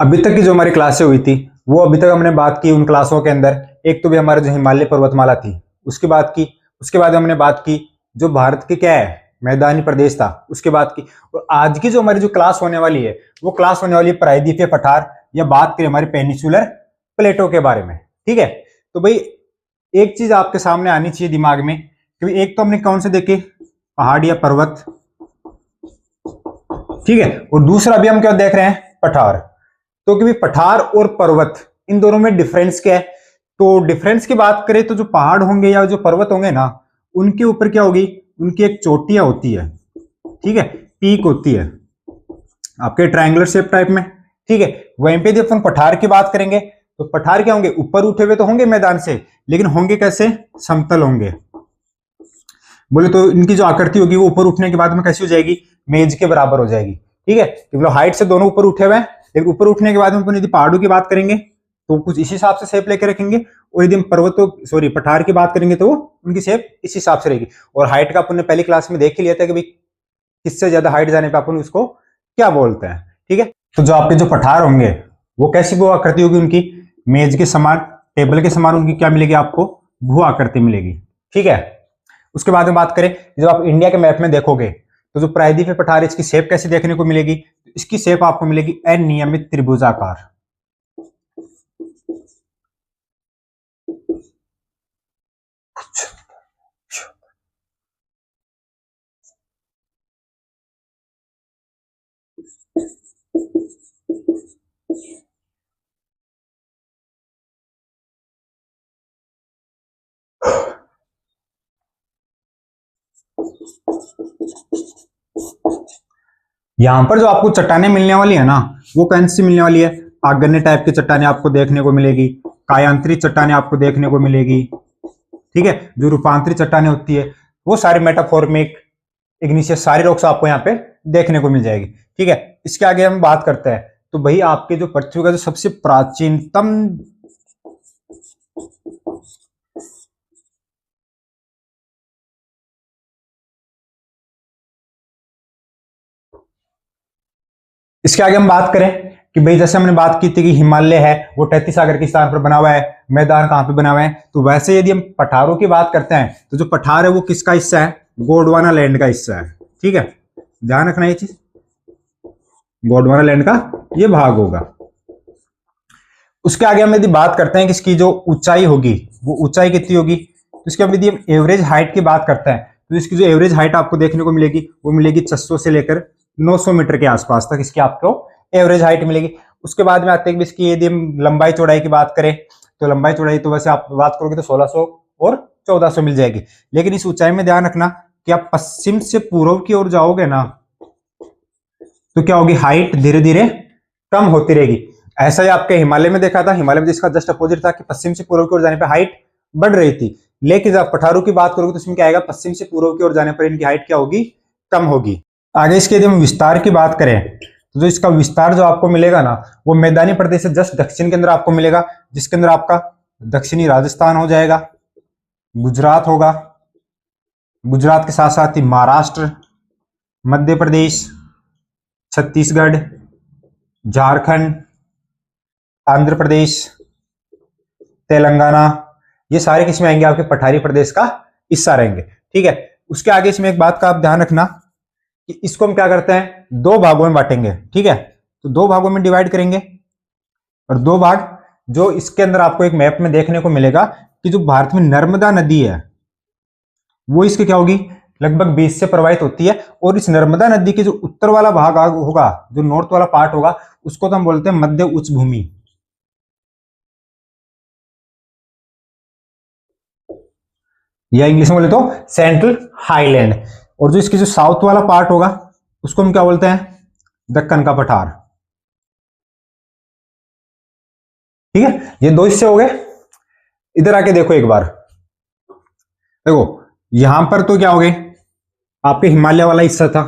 अभी तक की जो हमारी क्लासें हुई थी वो अभी तक हमने बात की उन क्लासों के अंदर। एक तो भी हमारे जो हिमालय पर्वतमाला थी उसकी बात की, उसके बाद हमने बात की जो भारत के क्या है मैदानी प्रदेश था उसके बात की। और आज की जो हमारी जो क्लास होने वाली है वो क्लास होने वाली है प्रायद्वीपीय पठार, या बात करें हमारे पेनिसुलर प्लेटो के बारे में। ठीक है, तो भाई एक चीज आपके सामने आनी चाहिए दिमाग में कि एक तो हमने कौन से देखे पहाड़ या पर्वत, ठीक है, और दूसरा भी हम क्या देख रहे हैं पठार। तो कि पठार और पर्वत इन दोनों में डिफरेंस क्या है? तो डिफरेंस की बात करें तो जो पहाड़ होंगे या जो पर्वत होंगे ना उनके ऊपर क्या होगी, उनकी एक चोटियां होती है, ठीक है, पीक होती है आपके ट्रायंगुलर शेप टाइप में। ठीक है, वहीं पे जब अपन पठार की बात करेंगे तो पठार क्या होंगे, ऊपर उठे हुए तो होंगे मैदान से, लेकिन होंगे कैसे, समतल होंगे। बोले तो इनकी जो आकृति होगी वो ऊपर उठने के बाद में कैसी हो जाएगी, मेज के बराबर हो जाएगी। ठीक है, मतलब हाइट से दोनों ऊपर उठे हुए हैं, लेकिन ऊपर उठने के बाद में अपन यदि पहाड़ों की बात करेंगे तो कुछ इस हिसाब से शेप लेके रखेंगे, और यदि हम पर्वतों सॉरी पठार की बात करेंगे तो उनकी शेप इस हिसाब से रहेगी। और हाइट का अपन ने पहली क्लास में देख ही लिया था कि भाई किससे ज्यादा हाइट जाने पर अपन उसको क्या बोलते हैं। ठीक है, तो जो आपके जो पठार होंगे वो कैसी भू आकृति होगी, उनकी मेज के समान, टेबल के समान उनकी क्या मिलेगी, आपको भू आकृति मिलेगी। ठीक है, उसके बाद में बात करें जब आप इंडिया के मैप में देखोगे तो जो प्रायद्वीपीय पठार है इसकी शेप कैसी देखने को मिलेगी, इसकी शेप आपको मिलेगी अनियमित त्रिभुजाकार। यहां पर जो आपको चट्टानें मिलने वाली है ना वो कौन सी मिलने वाली है, आग्नेय टाइप की चट्टानें आपको देखने को मिलेगी, कायांतरित चट्टानें आपको देखने को मिलेगी। ठीक है, जो रूपांतरित चट्टानें होती है वो सारी मेटाफॉर्मिक इग्निशियस सारी रॉक्स आपको यहाँ पे देखने को मिल जाएगी। ठीक है, इसके आगे हम बात करते हैं तो भाई आपके जो पृथ्वी का जो सबसे प्राचीनतम इसके आगे हम बात करें कि भाई जैसे हमने बात की थी कि हिमालय है वो 33 सागर के स्थान पर बना हुआ है, मैदान कहां पे बना हुआ है, तो वैसे यदि हम पठारों की बात करते हैं तो जो पठार है वो किसका हिस्सा है, गोंडवाना लैंड का हिस्सा है। ठीक है, ध्यान रखना ये चीज, गोंडवाना लैंड का ये भाग होगा। उसके आगे हम यदि बात करते हैं कि इसकी जो ऊंचाई होगी वो ऊंचाई कितनी होगी, तो इसके अब यदि हम एवरेज हाइट की बात करते हैं तो इसकी जो एवरेज हाइट आपको देखने को मिलेगी वो मिलेगी 600 से लेकर 900 मीटर के आसपास तक इसकी आपको एवरेज हाइट मिलेगी। उसके बाद में आते हैं कि इसकी यदि हम लंबाई चौड़ाई की बात करें तो लंबाई चौड़ाई तो वैसे आप बात करोगे तो 1600 और 1400 मिल जाएगी, लेकिन इस ऊंचाई में ध्यान रखना कि आप पश्चिम से पूर्व की ओर जाओगे ना तो क्या होगी, हाइट धीरे धीरे कम होती रहेगी। ऐसा ही आपके हिमालय में देखा था, हिमालय में जिसका जस्ट अपोजिट था कि पश्चिम से पूर्व की ओर जाने पर हाइट बढ़ रही थी, लेकिन जब पठारों की बात करोगे तो इसमें क्या आएगा, पश्चिम से पूर्व की ओर जाने पर इनकी हाइट क्या होगी, कम होगी। आगे इसके यदि हम विस्तार की बात करें तो जो इसका विस्तार जो आपको मिलेगा ना वो मैदानी प्रदेश से जस्ट दक्षिण के अंदर आपको मिलेगा, जिसके अंदर आपका दक्षिणी राजस्थान हो जाएगा, गुजरात होगा, गुजरात के साथ साथ ही महाराष्ट्र, मध्य प्रदेश, छत्तीसगढ़, झारखंड, आंध्र प्रदेश, तेलंगाना, ये सारे किसमें आएंगे, आपके पठारी प्रदेश का हिस्सा रहेंगे। ठीक है, उसके आगे इसमें एक बात का आप ध्यान रखना कि इसको हम क्या करते हैं, दो भागों में बांटेंगे। ठीक है, तो दो भागों में डिवाइड करेंगे, और दो भाग जो इसके अंदर आपको एक मैप में देखने को मिलेगा कि जो भारत में नर्मदा नदी है वो इसके क्या होगी, लगभग 20 से प्रवाहित होती है, और इस नर्मदा नदी के जो उत्तर वाला भाग होगा, जो नॉर्थ वाला पार्ट होगा, उसको तो हम बोलते हैं मध्य उच्च भूमि, या इंग्लिश में बोले तो सेंट्रल हाईलैंड। और जो इसकी जो साउथ वाला पार्ट होगा उसको हम क्या बोलते हैं, दक्कन का पठार। ठीक है, ये दो हिस्से हो गए। इधर आके देखो एक बार, देखो यहां पर तो क्या हो गए, आपके हिमालय वाला हिस्सा था।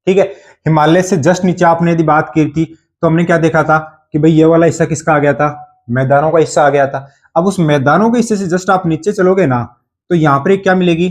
ठीक है, हिमालय से जस्ट नीचे आपने यदि बात की थी तो हमने क्या देखा था कि भाई ये वाला हिस्सा किसका आ गया था, मैदानों का हिस्सा आ गया था। अब उस मैदानों के हिस्से से जस्ट आप नीचे चलोगे ना तो यहां पर एक क्या मिलेगी,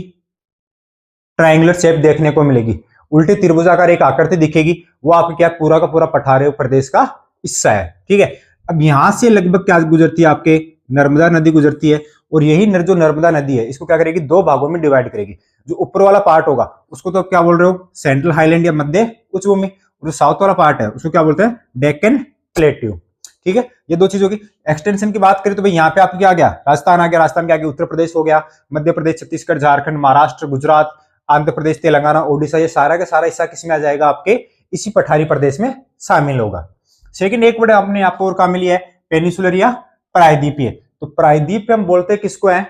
ट्रायंगुलर शेप देखने को मिलेगी, उल्टे त्रिभुजाकार एक आकृति दिखेगी, वो आपके क्या पूरा का पूरा पठार प्रदेश का हिस्सा है। ठीक है, अब यहां से लगभग क्या गुजरती है, आपके नर्मदा नदी गुजरती है, और यही जो नर्मदा नदी है इसको क्या करेगी, दो भागों में डिवाइड करेगी। जो ऊपर वाला पार्ट होगा उसको तो क्या बोल रहे हो, सेंट्रल हाईलैंड या मध्य उच्च भूमि, और जो साउथ वाला पार्ट है उसको क्या बोलते हैं, डेक्कन प्लेट्यू। ठीक है, ये दो चीज होगी। एक्सटेंशन की बात करें तो भाई यहाँ पे आपको क्या आ गया, राजस्थान आ गया, राजस्थान के आगे उत्तर प्रदेश हो गया, मध्य प्रदेश, छत्तीसगढ़, झारखंड, महाराष्ट्र, गुजरात, आंध्र प्रदेश, तेलंगाना, ओडिशा, ये सारा का सारा हिस्सा किसमें आ जाएगा, आपके इसी पठारी प्रदेश में शामिल होगा। सेकंड एक वर्ड आपने आपको और कहा मिली है, पेनिसुलर या प्रायद्वीपीय। तो प्रायद्वीप पे हम बोलते हैं किसको है,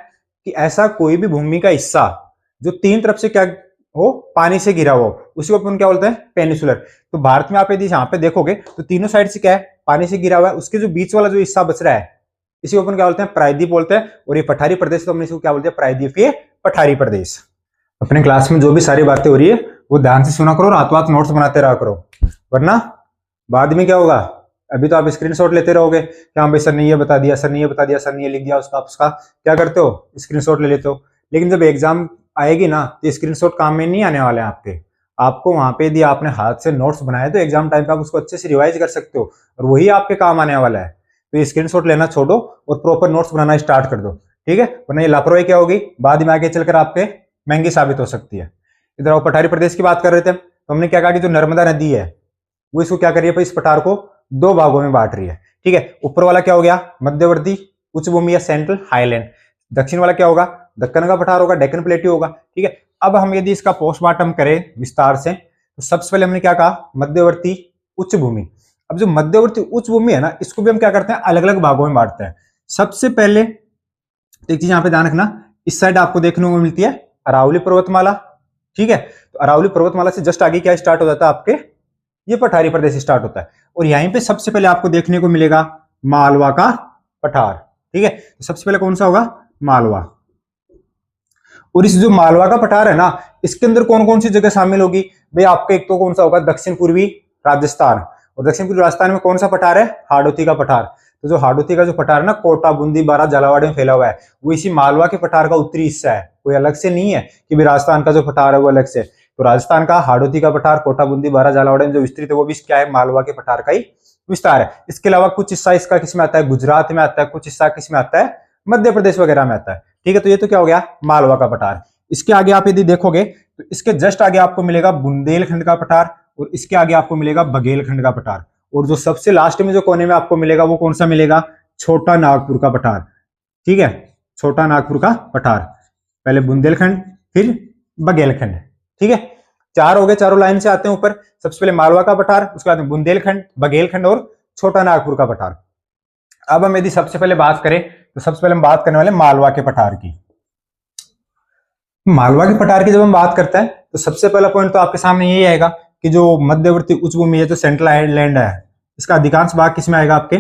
कि ऐसा कोई भी भूमि का हिस्सा जो तीन तरफ से क्या हो, पानी से घिरा हुआ हो, उसी को अपन क्या बोलते हैं, पेनिसुलर। तो भारत में आप यदि यहाँ पे देखोगे तो तीनों साइड से क्या है, पानी से घिरा हुआ है, उसके जो बीच वाला जो हिस्सा बच रहा है इसी को अपन क्या बोलते हैं, प्रायद्वीप बोलते हैं। और ये पठारी प्रदेश तो हमने इसको क्या बोलते हैं, प्रायद्वीपीय पठारी प्रदेश। अपने क्लास में जो भी सारी बातें हो रही है वो ध्यान से सुना करो, रातों रात नोट्स बनाते रहा करो, वरना बाद में क्या होगा, अभी तो आप स्क्रीनशॉट लेते रहोगे कि हाँ भाई सर ने ये बता दिया, सर ने ये बता दिया, सर ने ये लिख दिया, उसका क्या करते हो, स्क्रीनशॉट ले लेते हो। लेकिन जब एग्जाम आएगी ना तो स्क्रीनशॉट काम में नहीं आने वाले हैं आपके। आपको वहां पे यदि आपने हाथ से नोट्स बनाए तो एग्जाम टाइम पे आप उसको अच्छे से रिवाइज कर सकते हो, और वही आपके काम आने वाला है। तो ये स्क्रीनशॉट लेना छोड़ो और प्रॉपर नोट्स बनाना स्टार्ट कर दो, ठीक है, वरना ये लापरवाही क्या होगी, बाद में आगे चलकर आपके महंगी साबित हो सकती है। इधर आओ, पठारी प्रदेश की बात कर रहे थे तो हमने क्या कहा कि जो नर्मदा नदी है वो इसको क्या कर रही है, इस पठार को दो भागों में बांट रही है। ठीक है, ऊपर वाला क्या हो गया, मध्यवर्ती उच्च भूमि या सेंट्रल हाईलैंड, दक्षिण वाला क्या होगा, दक्कन का पठार होगा, डेक्कन प्लेट्यू होगा। ठीक है, अब हम यदि इसका पोस्टमार्टम करें विस्तार से तो सबसे पहले हमने क्या कहा, मध्यवर्ती उच्च भूमि। अब जो मध्यवर्ती उच्च भूमि है ना, इसको भी हम क्या करते हैं, अलग अलग भागों में बांटते हैं। सबसे पहले एक चीज यहां पे ध्यान रखना, इस साइड आपको देखने को मिलती है अरावली पर्वतमाला। ठीक है, तो अरावली पर्वतमाला से जस्ट आगे क्या स्टार्ट हो जाता है, आपके ये पठारी प्रदेश स्टार्ट होता है। और यहीं पे सबसे पहले आपको देखने को मिलेगा मालवा का पठार। ठीक है, तो सबसे पहले कौन सा होगा, मालवा। और इस जो मालवा का पठार है ना, इसके अंदर कौन कौन सी जगह शामिल होगी भाई, आपका एक तो कौन सा होगा, दक्षिण पूर्वी राजस्थान। और दक्षिण पूर्वी राजस्थान में कौन सा पठार है, हाड़ौती का पठार। तो जो हाड़ौती का जो पठार है ना, कोटा, बूंदी, बारां, झालावाड़ में फैला हुआ है, वो इसी मालवा के पठार का उत्तरी हिस्सा है, कोई अलग से नहीं है कि भाई राजस्थान का जो पठार है वो अलग से। तो राजस्थान का हाड़ौती का पठार, कोटा, बूंदी, बारां, झालावाड़ में जो विस्तृत है वो भी क्या है, मालवा के पठार का ही विस्तार है। इसके अलावा कुछ हिस्सा इसका किसमें आता है, गुजरात में आता है, कुछ हिस्सा किसमें आता है, मध्य प्रदेश वगैरह में आता है। ठीक है, तो ये तो क्या हो गया, मालवा का पठार। इसके आगे आप यदि देखोगे तो इसके जस्ट आगे आपको मिलेगा बुंदेलखंड का पठार, और इसके आगे आपको मिलेगा बघेलखंड का पठार, और जो सबसे लास्ट में जो कोने में आपको मिलेगा वो कौन सा मिलेगा, छोटा नागपुर का पठार। ठीक है, छोटा नागपुर का पठार, पहले बुंदेलखंड फिर बघेलखंड। ठीक है, चार हो गए, चारों लाइन से आते हैं ऊपर। सबसे पहले मालवा का पठार, उसके बाद बुंदेलखंड, बघेलखंड और छोटा नागपुर का पठार। अब हम यदि सबसे पहले बात करें तो सबसे पहले हम बात करने वाले मालवा के पठार की। मालवा के पठार की जब हम बात करते हैं तो सबसे पहला पॉइंट तो आपके सामने यही आएगा कि जो मध्यवर्ती उच्च भूमि है, जो सेंट्रल हाईलैंड है, इसका अधिकांश भाग किसमें आएगा, आपके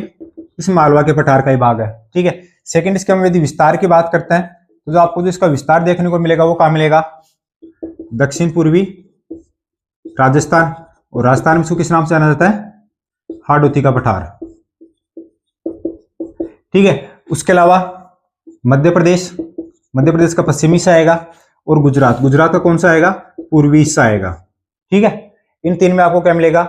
इस मालवा के पठार का ही भाग है। ठीक है, सेकंड इसके हम यदि विस्तार की बात करते हैं तो जो आपको जो इसका विस्तार देखने को मिलेगा वो कहां मिलेगा, दक्षिण पूर्वी राजस्थान, और राजस्थान में इसको किस नाम से जाना जाता है, हाड़ौती का पठार। ठीक है, उसके अलावा मध्य प्रदेश, मध्य प्रदेश का पश्चिमी हिस्सा आएगा, और गुजरात, गुजरात का कौन सा आएगा, पूर्वी हिस्सा आएगा। ठीक है, इन तीन में आपको क्या मिलेगा,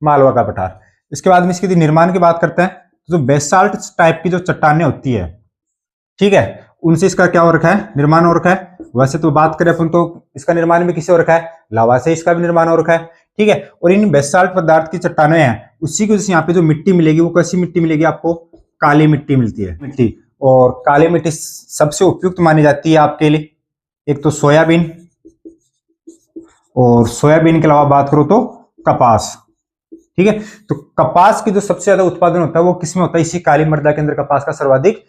मालवा का पठार। इसके बाद में इसके निर्माण की बात करते हैं तो जो बेसाल्ट टाइप की जो चट्टानें होती है, ठीक है, उनसे इसका क्या हो रखा है, निर्माण हो रखा है। वैसे तो बात करें अपन तो इसका निर्माण भी किससे हो रखा है, लावा से इसका भी निर्माण हो रखा है। ठीक है, और इन बेसाल्ट पदार्थ की चट्टानें हैं, उसी की वजह से यहाँ पे जो मिट्टी मिलेगी वो कैसी मिट्टी मिलेगी, आपको काली मिट्टी मिलती है मिट्टी। और काली मिट्टी सबसे उपयुक्त मानी जाती है आपके लिए, एक तो सोयाबीन, और सोयाबीन के अलावा बात करो तो कपास। ठीक है, तो कपास की जो सबसे ज्यादा उत्पादन होता है वो किसमें होता है, इसी काली मृदा के अंदर कपास का सर्वाधिक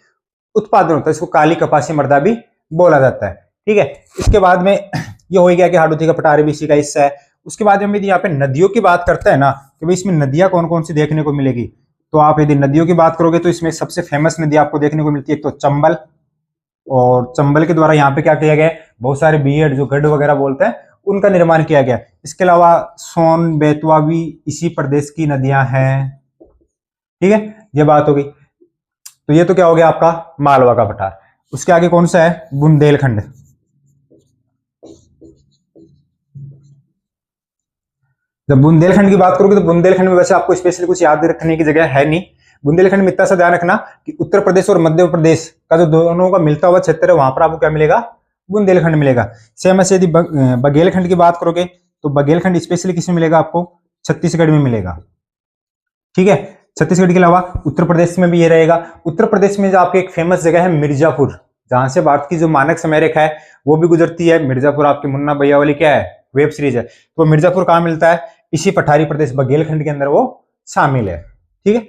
उत्पादन होता है, इसको काली कपासी मृदा भी बोला जाता है। ठीक है, इसके बाद में ये हो गया कि हाड़ौती का पठार भी इसी का हिस्सा है। उसके बाद में यदि यहाँ पे नदियों की बात करते हैं ना कि भाई इसमें नदियां कौन कौन सी देखने को मिलेगी, तो आप यदि नदियों की बात करोगे तो इसमें सबसे फेमस नदी आपको देखने को मिलती है एक तो चंबल, और चंबल के द्वारा यहाँ पे क्या किया गया है, बहुत सारे बीहड़ जो गढ़ वगैरह बोलते हैं उनका निर्माण किया गया। इसके अलावा सोन, बेतवा भी इसी प्रदेश की नदियां हैं। ठीक है, ये बात होगी। तो ये तो क्या हो गया आपका मालवा का पठार। उसके आगे कौन सा है, बुंदेलखंड। जब बुंदेलखंड की बात करोगे तो बुंदेलखंड में वैसे आपको स्पेशली कुछ याद रखने की जगह है नहीं। बुंदेलखंड में इतना सा ध्यान रखना कि उत्तर प्रदेश और मध्य प्रदेश का जो दोनों का मिलता हुआ क्षेत्र है वहां पर आपको क्या मिलेगा, बुंदेलखंड मिलेगा। सेम ऐसे यदि बघेलखंड की बात करोगे तो बघेलखंड स्पेशली किसमें मिलेगा आपको, छत्तीसगढ़ में मिलेगा। ठीक है, छत्तीसगढ़ के अलावा उत्तर प्रदेश में भी ये रहेगा। उत्तर प्रदेश में जो आपकी एक फेमस जगह है मिर्जापुर, जहां से भारत की जो मानक समय रेखा है वो भी गुजरती है। मिर्जापुर आपकी मुन्ना भैया वाली क्या है, वेब सीरीज है। तो मिर्जापुर कहां मिलता है, इसी पठारी प्रदेश बघेलखंड के अंदर वो शामिल है। ठीक है,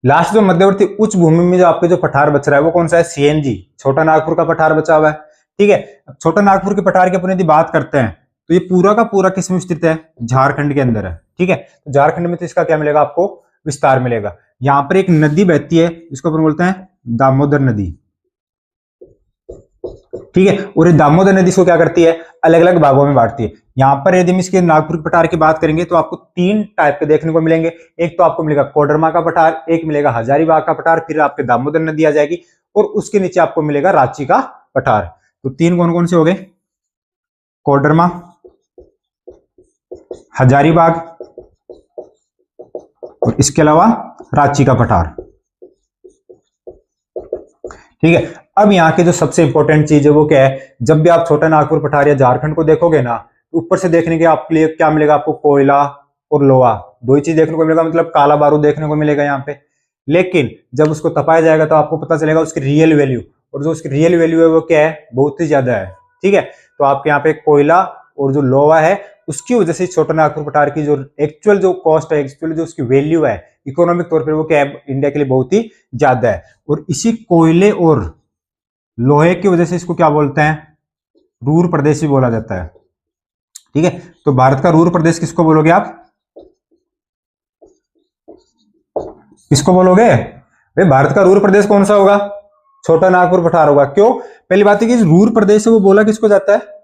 लास्ट जो मध्यवर्ती उच्च भूमि में जो आपके जो पठार बच रहा है वो कौन सा है, सीएनजी, छोटा नागपुर का पठार बचा हुआ है। ठीक है, छोटा नागपुर के पठार की अपन यदि बात करते हैं तो ये पूरा का पूरा किस में स्थित है, झारखंड के अंदर है। ठीक है, तो झारखंड में तो इसका क्या मिलेगा आपको, विस्तार मिलेगा। यहां पर एक नदी बहती है जिसको अपन बोलते हैं दामोदर नदी। ठीक है, और ये दामोदर नदी को क्या करती है, अलग अलग भागों में बांटती है। यहाँ पर यदि हम इसके नागपुर पठार की बात करेंगे तो आपको तीन टाइप के देखने को मिलेंगे। एक तो आपको मिलेगा कोडरमा का पठार, एक मिलेगा हजारीबाग का पठार, फिर आपके दामोदर नदी आ जाएगी और उसके नीचे आपको मिलेगा रांची का पठार। तो तीन कौन कौन से हो गए, कोडरमा, हजारीबाग और इसके अलावा रांची का पठार। ठीक है, अब यहाँ की जो सबसे इंपॉर्टेंट चीज है वो क्या है, जब भी आप छोटा नागपुर पठार या झारखंड को देखोगे ना, ऊपर से देखने के आपके लिए क्या मिलेगा, आपको कोयला और लोहा, दो ही चीज देखने को मिलेगा, मतलब काला बारूद देखने को मिलेगा यहाँ पे। लेकिन जब उसको तपाया जाएगा तो आपको पता चलेगा उसकी रियल वैल्यू, और जो उसकी रियल वैल्यू है वो क्या है, बहुत ही ज्यादा है। ठीक है, तो आपके यहाँ पे कोयला और जो लोहा है उसकी वजह से छोटा नागपुर पठार की जो एक्चुअल जो कॉस्ट है, एक्चुअल जो उसकी वैल्यू है इकोनॉमिक तौर पर, वो क्या है, इंडिया के लिए बहुत ही ज्यादा है। और इसी कोयले और लोहे की वजह से इसको क्या बोलते हैं, रूर प्रदेश भी बोला जाता है। ठीक है, तो भारत का रूर प्रदेश किसको बोलोगे आप, किसको बोलोगे भाई, भारत का रूर प्रदेश कौन सा होगा, छोटा नागपुर पठार होगा। क्यों, पहली बात है कि रूर प्रदेश है वो बोला किसको जाता है,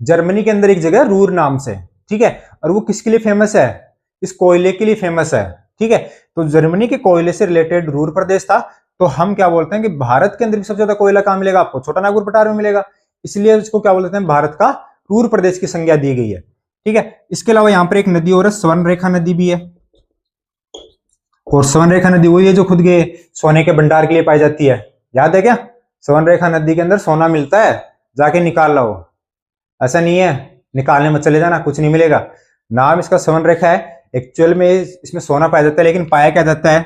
जर्मनी के अंदर एक जगह रूर नाम से। ठीक है, और वो किसके लिए फेमस है, इस कोयले के लिए फेमस है। ठीक है, तो जर्मनी के कोयले से रिलेटेड रूर प्रदेश था। तो हम क्या बोलते हैं कि भारत के अंदर भी सबसे ज्यादा कोयला कहां मिलेगा आपको, छोटा नागपुर पठार में मिलेगा, इसलिए इसको क्या बोलते हैं, भारत का रूर प्रदेश की संज्ञा दी गई है। ठीक है, इसके अलावा यहाँ पर एक नदी और है, स्वर्ण रेखा नदी भी है। और स्वर्ण रेखा नदी वही है जो खुद के सोने के भंडार के लिए पाई जाती है, याद है क्या, स्वर्ण रेखा नदी के अंदर सोना मिलता है, जाके निकाल लो। ऐसा नहीं है निकालने मत चले जाना, कुछ नहीं मिलेगा। नाम इसका स्वर्ण रेखा है, एक्चुअल में इसमें सोना पाया जाता है, लेकिन पाया क्या जाता है,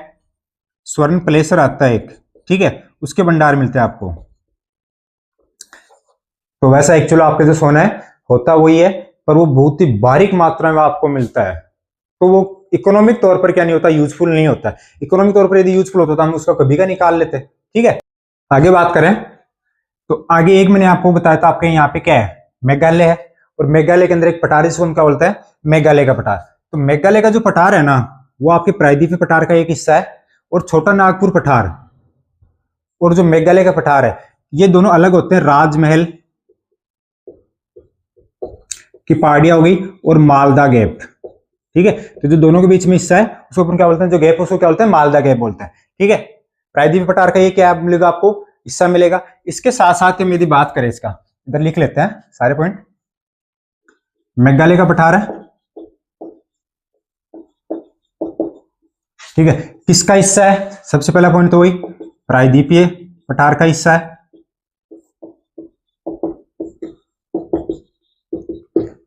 स्वर्ण प्लेसर आता है एक। ठीक है, उसके भंडार मिलते हैं आपको। तो वैसा एक्चुअल आपके जो सोना है होता वही है, पर वो बहुत ही बारीक मात्रा में आपको मिलता है। तो वो इकोनॉमिक तौर पर क्या नहीं होता, यूजफुल नहीं होता। इकोनॉमिक तौर पर यदि यूजफुल होता तो हम उसका कभी का निकाल लेते। ठीक है, आगे बात करें तो आगे एक मैंने आपको बताया था, आपके यहाँ पे क्या है, मेघालय है। और मेघालय के अंदर एक पठार जिसको क्या बोलता है, मेघालय का पठार। तो मेघालय का जो पठार है ना वो आपके प्रायद्वीपीय पठार का एक हिस्सा है। और छोटा नागपुर पठार और जो मेघालय का पठार है ये दोनों अलग होते हैं। राजमहल की पहाड़ियां हो गई और मालदा गैप। ठीक है, तो जो दोनों के बीच में हिस्सा है उसको अपन क्या बोलते हैं, जो गैप उसको क्या बोलते हैं, मालदा गैप बोलते हैं। ठीक है, प्रायद्वीपीय पठार का ये क्या मिलेगा आपको, हिस्सा मिलेगा। इसके साथ साथ हम यदि बात करें इसका, इधर लिख लेते हैं सारे पॉइंट। मेघालय का पठार है, ठीक है, किसका हिस्सा है, सबसे पहला पॉइंट तो वही प्रायद्वीपीय पठार का हिस्सा है।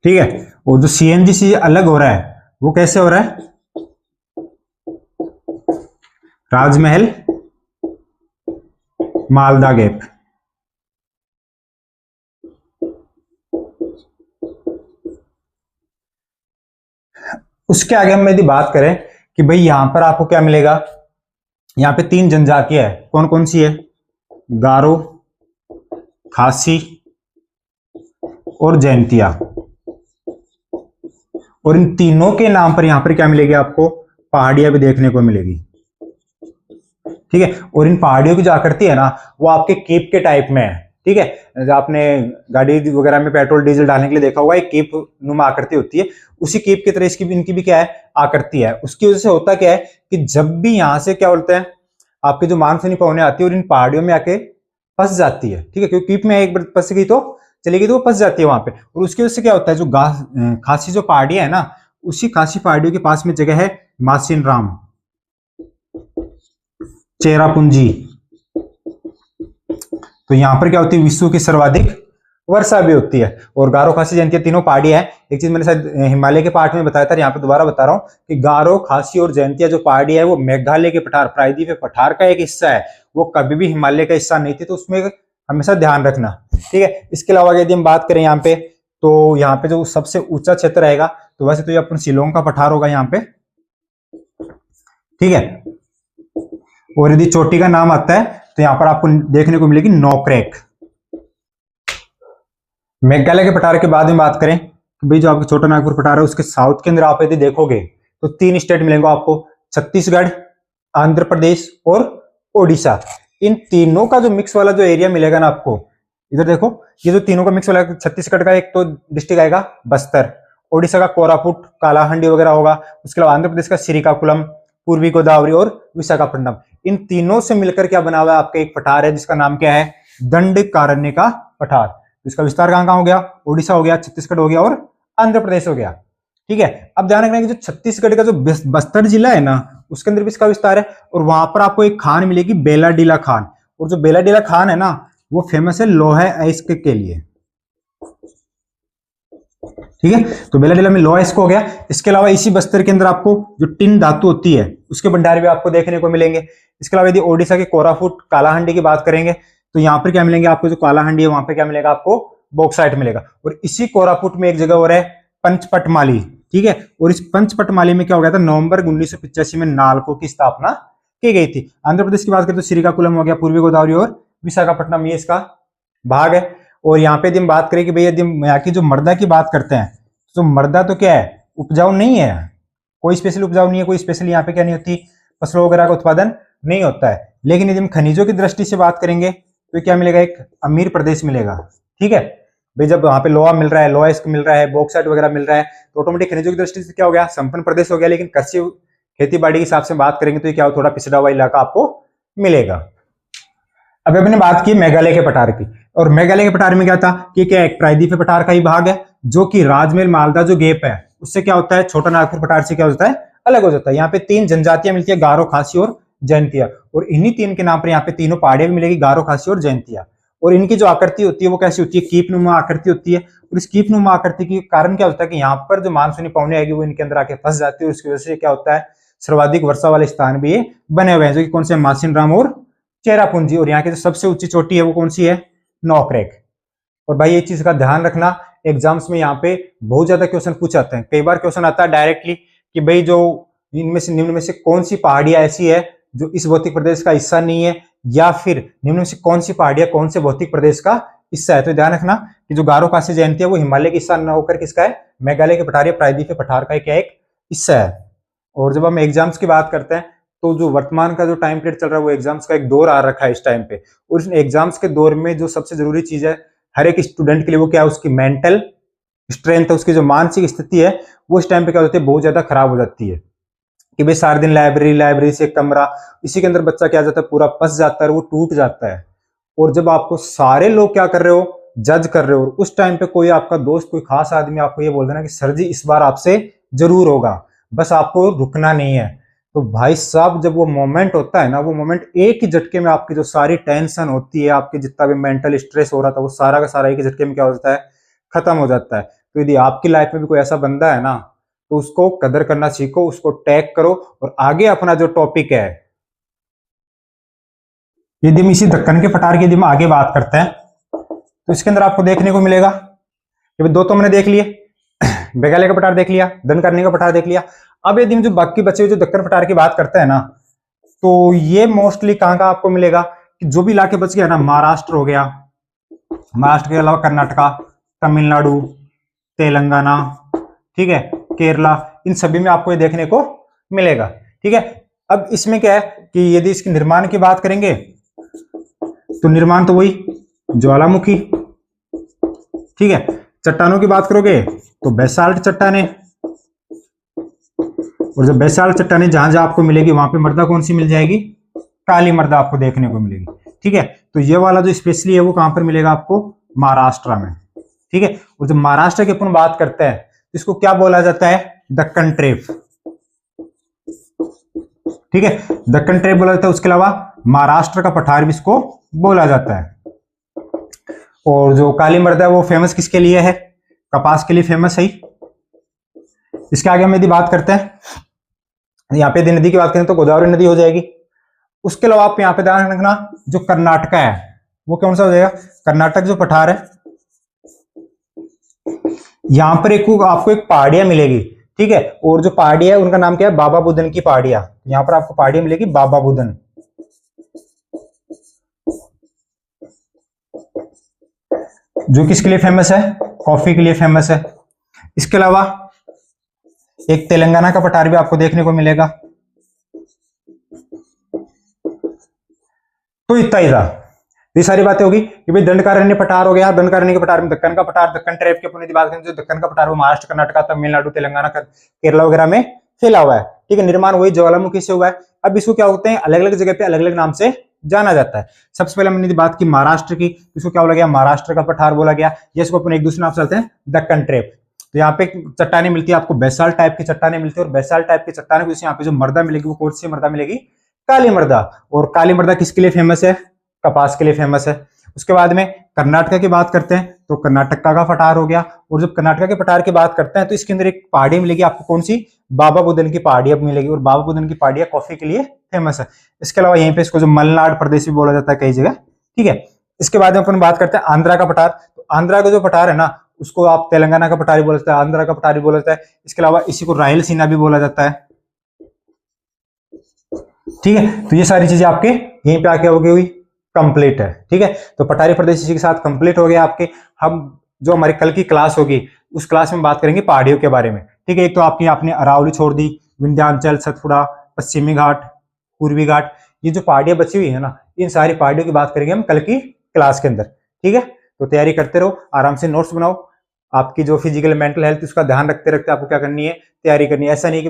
ठीक है, और जो सीएनजी से अलग हो रहा है वो कैसे हो रहा है, राजमहल मालदा गैप। उसके आगे हम यदि बात करें कि भाई यहां पर आपको क्या मिलेगा, यहां पे तीन जनजातियां है, कौन कौन सी है, गारो, खासी और जैंतिया। और इन तीनों के नाम पर यहां पर क्या मिलेगी आपको, पहाड़ियां भी देखने को मिलेगी। ठीक है, और इन पहाड़ियों की जो आकृति है ना वो आपके कीप के टाइप में है। ठीक है, आपने गाड़ी वगैरह में पेट्रोल डीजल डालने के लिए देखा होगा, एक कीप नुमा आकृति होती है, उसी कीप की तरह इसकी इनकी भी क्या है, आकृति है। उसकी वजह से होता क्या है कि जब भी यहां से क्या बोलते हैं, आपके जो मानसूनी पवनें आती है और इन पहाड़ियों में आके फंस जाती है। ठीक है, क्योंकि कीप में एक बार फंस गई तो चली गई तो वो फंस जाती है वहां पे। और उसकी वजह से क्या होता है, जो खासी जो पहाड़ियां है ना उसी खासी पहाड़ियों के पास में जगह है मासिन राम, चेरापूंजी। तो यहां पर क्या होती है, विश्व की सर्वाधिक वर्षा भी होती है। और गारो, खासी, जयंतिया तीनों पहाड़ियां हैं। एक चीज मैंने शायद हिमालय के पार्ट में बताया था, यहाँ पे दोबारा बता रहा हूँ कि गारो, खासी और जयंतिया जो पहाड़ी है वो मेघालय के पठार, प्रायद्वीपीय पठार का एक हिस्सा है, वो कभी भी हिमालय का हिस्सा नहीं थी। तो उसमें हमेशा ध्यान रखना, ठीक है। इसके अलावा यदि हम बात करें यहाँ पे, तो यहाँ पे जो सबसे ऊंचा क्षेत्र रहेगा, तो वैसे तो ये अपन शिलोंग का पठार होगा यहाँ पे, ठीक है। और यदि चोटी का नाम आता है तो यहाँ पर आपको देखने को मिलेगी नोकरेक। मेघालय के पठार के बाद में बात करें तो भाई जो आपका छोटा नागपुर पठार है उसके साउथ के अंदर आप यदि देखोगे तो 3 स्टेट मिलेंगे आपको, छत्तीसगढ़, आंध्र प्रदेश और ओडिशा। इन तीनों का जो मिक्स वाला जो एरिया मिलेगा ना आपको, इधर देखो, ये जो तीनों का मिक्स वाला, छत्तीसगढ़ का एक तो डिस्ट्रिक्ट आएगा बस्तर, ओडिशा का कोरापुट, कालाहांडी वगैरह होगा, उसके अलावा आंध्र प्रदेश का श्रीकाकुलम, पूर्वी गोदावरी और विशाखापट्टनम। इन तीनों से मिलकर क्या बना हुआ है, आपका एक पठार है जिसका नाम क्या है, दंडकारण्य का पठार। इसका विस्तार कहां हो गया, ओडिशा हो गया, छत्तीसगढ़ हो गया और आंध्र प्रदेश हो गया, ठीक है। अब ध्यान रखना कि जो छत्तीसगढ़ का जो बस्तर जिला है ना, उसके अंदर भी इसका विस्तार है। और वहां पर आपको एक खान मिलेगी, बेलाडीला खान। और जो बेलाडीला खान है ना, वो फेमस है लोहा अयस्क के लिए, ठीक है। तो बेलाडीला में लोहा अयस्क हो गया। इसके अलावा इसी बस्तर के अंदर आपको जो टिन धातु होती है उसके भंडार भी आपको देखने को मिलेंगे। इसके अलावा यदि ओडिशा के कोरापुट, कालाहांडी की बात करेंगे तो यहाँ पर क्या मिलेंगे आपको, जो कालाहांडी है वहां पे क्या मिलेगा आपको, बॉक्साइट मिलेगा। और इसी कोरापुट में एक जगह और है पंचपटमाली, ठीक है। और इस पंचपटमाली में क्या हो गया था, नवंबर 1985 में नालको की स्थापना की गई थी। आंध्र प्रदेश की बात करें तो श्रीकाकुलम हो गया, पूर्वी गोदावरी और विशाखापट्टनम, ये इसका भाग है। और यहाँ पे यदि हम बात करें कि भाई यदि हम यहाँ की जो मृदा की बात करते हैं, तो मृदा तो क्या है, उपजाऊ नहीं है, कोई स्पेशल उपजाऊ नहीं है, कोई स्पेशल यहाँ पे क्या नहीं होती, फसलों वगैरह का उत्पादन नहीं होता है। लेकिन यदि हम खनिजों की दृष्टि से बात करेंगे तो क्या मिलेगा, एक अमीर प्रदेश मिलेगा, ठीक है भाई। जब वहां पे लोहा मिल रहा है, लोहा अयस्क मिल रहा है, बॉक्साइट वगैरह मिल रहा है, तो ऑटोमेटिक खनिजों की दृष्टि से क्या हो गया, संपन्न प्रदेश हो गया। लेकिन कृषि खेती बाड़ी के हिसाब से बात करेंगे तो क्या हो, थोड़ा पिछड़ा हुआ इलाका आपको मिलेगा। अब अपने बात की मेघालय के पठार की, और मेघालय के पठार में क्या था कि क्या एक प्रायद्वीपीय पठार का ही भाग है, जो कि राजमहल मालदा जो गैप है उससे क्या होता है, छोटा नागपुर पठार से क्या होता है, अलग हो जाता है। यहाँ पे 3 जनजातियां मिलती है, गारो, खासी और जयंतिया। और इन्हीं 3 के नाम पर यहाँ पे तीनों पहाड़ियां भी मिलेगी, गारो, खासी और जयंतिया। और इनकी जो आकृति होती है वो कैसी होती है, कीपनुमा आकृति होती है। और इस कीपनुमा आकृति के कारण क्या होता है कि यहाँ पर जो मानसूनी पवनें आएगी वो इनके अंदर आके फंस जाती है। उसकी वजह से क्या होता है, सर्वाधिक वर्षा वाले स्थान भी ये बने हुए हैं, जो कि कौन से, मासिन राम और चेरापूंजी। और यहाँ की जो सबसे ऊंची चोटी है वो कौन सी है, नोकरेक। और भाई ये चीज का ध्यान रखना, एग्जाम्स में यहाँ पे बहुत ज्यादा क्वेश्चन पूछ जाते हैं। कई बार क्वेश्चन आता है डायरेक्टली कि भाई जो इनमें से निम्न में से कौन सी पहाड़ियां ऐसी है जो इस भौतिक प्रदेश का हिस्सा नहीं है, या फिर निम्न में से कौन सी पहाड़ियां कौन से भौतिक प्रदेश का हिस्सा है। तो ध्यान रखना कि जो गारो, खासी, जयंतिया वो हिमालय का हिस्सा न होकर किसका है, मेघालय के पठार या प्रायद्वीपीय पठार का क्या एक हिस्सा है। और जब हम एग्जाम्स की बात करते हैं तो जो वर्तमान का जो टाइम पीरियड चल रहा है वो एग्जाम्स का एक दौर आ रखा है इस टाइम पे। और इस एग्जाम्स के दौर में जो सबसे जरूरी चीज है हर एक स्टूडेंट के लिए, वो क्या है, उसकी मेंटल स्ट्रेंथ है, उसकी जो मानसिक स्थिति है वो इस टाइम पे क्या होती है, बहुत ज्यादा खराब हो जाती है। कि भाई सारे दिन लाइब्रेरी से कमरा, इसी के अंदर बच्चा क्या जाता है, पूरा फंस जाता है, वो टूट जाता है। और जब आपको सारे लोग क्या कर रहे हो, जज कर रहे हो, उस टाइम पे कोई आपका दोस्त, कोई खास आदमी आपको ये बोल देना कि सर जी इस बार आपसे जरूर होगा, बस आपको रुकना नहीं है। तो भाई साहब जब वो मोमेंट होता है ना, वो मोमेंट एक ही झटके में आपकी जो सारी टेंशन होती है, आपकी जितना भी मेंटल स्ट्रेस हो रहा था, वो सारा का सारा एक ही झटके में क्या हो जाता है, खत्म हो जाता है। तो यदि आपकी लाइफ में भी कोई ऐसा बंदा है ना, तो उसको कदर करना सीखो, उसको टैग करो और आगे अपना जो टॉपिक है, यदि हम इसी दक्कन के पठार की यदि हम आगे बात करते हैं तो इसके अंदर आपको देखने को मिलेगा कि दो तो हमने देख लिए, मेघालय का पठार देख लिया, दंडकारण्य का पठार देख लिया। अब यदि हम जो बाकी बचे हुए जो दक्कन पठार की बात करते हैं ना, तो ये मोस्टली कहां का आपको मिलेगा कि जो भी इलाके बच गया ना, महाराष्ट्र हो गया, महाराष्ट्र के अलावा कर्नाटका, तमिलनाडु, तेलंगाना, ठीक है, केरला, इन सभी में आपको ये देखने को मिलेगा, ठीक है। अब इसमें क्या है कि यदि इसके निर्माण की बात करेंगे तो निर्माण तो वही ज्वालामुखी, ठीक है। चट्टानों की बात करोगे तो बेसाल्ट चट्टाने, और जब बेसाल्ट चट्टाने जहां जहां आपको मिलेगी वहां पे मृदा कौन सी मिल जाएगी, काली मृदा आपको देखने को मिलेगी, ठीक है। तो ये वाला जो स्पेशली है वो कहां पर मिलेगा आपको, महाराष्ट्र में, ठीक है। और जब महाराष्ट्र की अपन बात करते हैं तो इसको क्या बोला जाता है, दक्कन ट्रेप, ठीक है, दक्कन ट्रेप बोला जाता है। उसके अलावा महाराष्ट्र का पठार भी इसको बोला जाता है। और जो काली मृदा है वो फेमस किसके लिए है? कपास के लिए फेमस है। इसके आगे हम यदि बात करते हैं, यहाँ पे यदि नदी की बात करें तो गोदावरी नदी हो जाएगी। उसके अलावा आप यहाँ पे ध्यान रखना, जो कर्नाटका है वो कौन सा हो जाएगा? कर्नाटक जो पठार है, यहां पर आपको एक पहाड़ियां मिलेगी, ठीक है। और जो पहाड़ियां है उनका नाम क्या है? बाबा बुदन की पहाड़ियां। यहां पर आपको पहाड़ियां मिलेगी बाबा बुदन, जो किसके लिए फेमस है? कॉफी के लिए फेमस है। इसके अलावा एक तेलंगाना का पठार भी आपको देखने को मिलेगा। तो इतना ही था, ये सारी बातें होगी कि भाई दंडकारण्य पठार हो गया। दंडकारण्य के पठार में दक्कन का पठार, दक्कन ट्रेप के पुण्य की बात करें जो दक्कन का पठार वो महाराष्ट्र, कर्नाटका, तमिलनाडु, तेलंगाना, केरला वगैरह में फैला हुआ है, ठीक है। निर्माण वही ज्वालामुखी से हुआ है। अब इसको क्या होते हैं, अलग अलग जगह पे अलग अलग नाम से जाना जाता है। सबसे पहले हमने बात की महाराष्ट्र की, इसको क्या बोला गया? महाराष्ट्र का पठार बोला गया। इसको अपन एक दूसरे नाम से चलते हैं दक्कन ट्रेप। तो यहाँ पे चट्टाने मिलती है आपको, बेसाल्ट टाइप की चट्टाने मिलती है, और बेसाल्ट टाइप की चट्टाने को यहाँ पे जो मृदा मिलेगी वो कौन सी मृदा मिलेगी? काली मृदा। और काली मृदा किसके लिए फेमस है? कपास के लिए फेमस है। उसके बाद में कर्नाटका की बात करते हैं तो कर्नाटका का पठार हो गया। और जब कर्नाटका के पठार की बात करते हैं तो इसके अंदर एक पहाड़ी मिलेगी आपको, कौन सी? बाबा बुदन की पहाड़ियां मिलेगी। और बाबा बुदन की पहाड़ियां कॉफी के लिए फेमस है। इसके अलावा यहीं पे इसको जो मलनाड प्रदेश भी बोला जाता है कई जगह, ठीक है। इसके बाद में अपन बात करते हैं आंध्रा का पठार। तो आंध्रा का जो पठार है ना उसको आप तेलंगाना का पठार भी बोला जाता है, आंध्रा का पठार भी बोला जाता है। इसके अलावा इसी को रायलसीना भी बोला जाता है, ठीक है। तो ये सारी चीजें आपके यहीं पे आके हो गई हुई कंप्लीट है, ठीक है। तो पठारी प्रदेश इसी के साथ कंप्लीट हो गया आपके। हम जो हमारी कल की क्लास होगी उस क्लास में बात करेंगे पहाड़ियों के बारे में, ठीक है। एक तो आपकी आपने अरावली छोड़ दी, विंध्याचल, सतपुड़ा, पश्चिमी घाट, पूर्वी घाट, ये जो पहाड़ियां बची हुई है ना, इन सारी पहाड़ियों की बात करेंगे हम कल की क्लास के अंदर, ठीक है। तो तैयारी करते रहो, आराम से नोट्स बनाओ। आपकी जो फिजिकल मेंटल हेल्थ उसका ध्यान रखते रखते आपको क्या करनी है? तैयारी करनी है। ऐसा नहीं कि